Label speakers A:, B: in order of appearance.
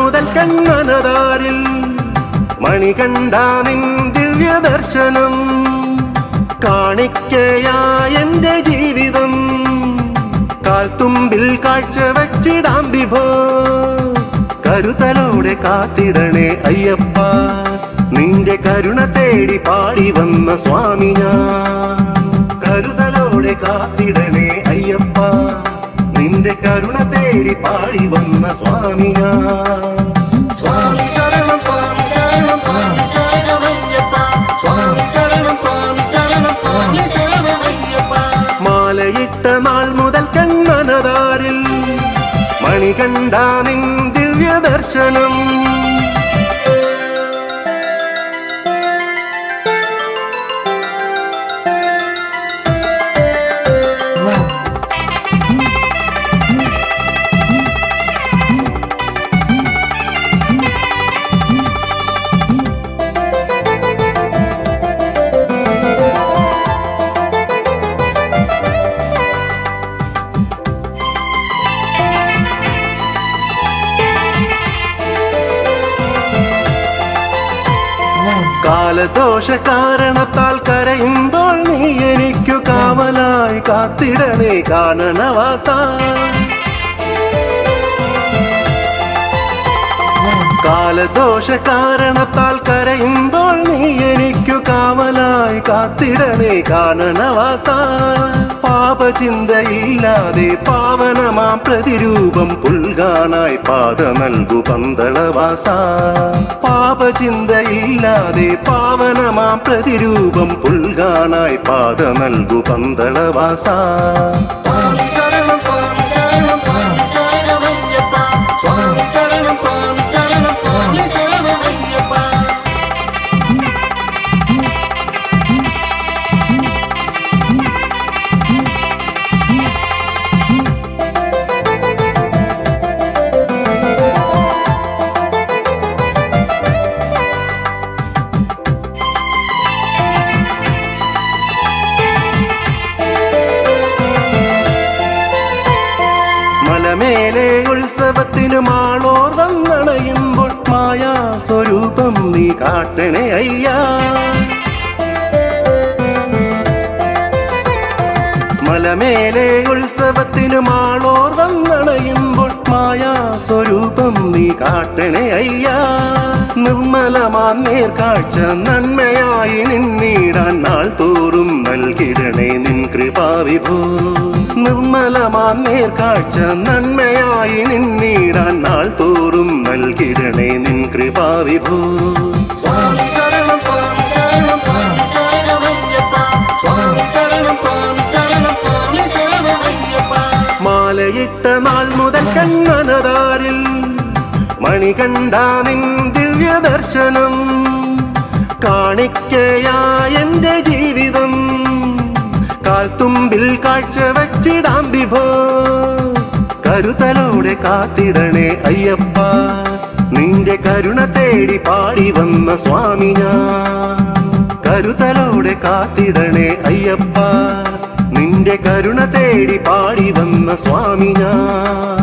A: മുതൽ കൺമനതാരിൽ മണികണ്ഠാനിൻ ദിവ്യദർശനം കാണിക്കയായ എന്റെ ജീവിതം കാൽത്തുമ്പിൽ കാഴ്ച വച്ചിടാം വിഭോ. കരുതലോടെ കാത്തിടണേ അയ്യപ്പ, നിന്റെ കരുണ തേടി പാടി വന്ന സ്വാമി ഞാൻ. കരുതലോടെ കാത്തിടണേ അയ്യപ്പ, നിന്റെ കരുണ തേടി പാടി വന്ന സ്വാമി ഞാൻ.
B: സ്വാമി ശരണം സ്വാമി ശരണം സ്വാമി ശരണമയ്യപ്പ, സ്വാമി ശരണം സ്വാമി ശരണം സ്വാമി ശരണമയ്യപ്പ.
A: മാലയിട്ട നാൾ മുതൽ കൺമനതാരിൽ മണികണ്ഠാനിൻ ദിവ്യദർശനം കാലദോഷ കാരണത്താൽ കരയുമ്പോൾ നീ എനിക്കു കാവലായി കാത്തിടണേ കാനനവാസ. കാലദോഷ കാരണത്താൽ കരയുമ്പോൾ നീ എനിക്കു കാവലായി കാത്തിടണേ കാനനവാസ. പാപചിന്തയില്ലാതെ പാവനമാം പ്രതിരൂപം പുൽകാനായി പാത നൽകു പന്തളവാസ. പാപചിന്തയില്ലാതെ പാവനമാം പ്രതിരൂപം പുൽകാനായി പാത നൽകു പന്തളവാസ.
B: സ്വാമി ശരണം സ്വാമി ശരണം സ്വാമി ശരണമയ്യപ്പ, സ്വാമി ശരണം സ്വാമി ശരണം സ്വാമി ശരണമയ്യപ്പ.
A: മലമേലെ ഉത്സവത്തിനു മാളോർ വന്നണയുമ്പോൾ മായാ സ്വരൂപം നീ കാട്ടണേ അയ്യാ. മലമേലെ ഉത്സവത്തിനു മാളോർ വന്നണയുമ്പോൾ മായാ സ്വരൂപം നീ കാട്ടണേ അയ്യാ. നിർമ്മലമാം നേർക്കാഴ്ച നന്മയായി നിന്നിടാൻ നാൾ തോറും നൽകിടണേ നിൻ കൃപാവിഭോ. നിർമ്മലമാം നേർക്കാഴ്ച നന്മയായി നിന്നിടാൻ നാൾ തോറും നൽകിടണേ നിൻ കൃപാവിഭോ.
B: സ്വാമി ശരണം സ്വാമി ശരണം സ്വാമി ശരണമയ്യപ്പ, സ്വാമി ശരണം സ്വാമി ശരണം സ്വാമി ശരണമയ്യപ്പ.
A: മാലയിട്ട നാൾ മുതൽ കൺമനതാരിൽ മണികണ്ഠാനിൻ ദിവ്യദർശനം കാണിക്കയായ എന്റെ ജീവിതം കാൽത്തുമ്പിൽ കാഴ്ച വച്ചിടാം വിഭോ. കരുതലോടെ കാത്തിടണേ അയ്യപ്പ, നിന്റെ കരുണ തേടി പാടി വന്ന സ്വാമി ഞാൻ. കരുതലോടെ കാത്തിടണേ അയ്യപ്പ, നിന്റെ കരുണ തേടി പാടി വന്ന സ്വാമി ഞാൻ.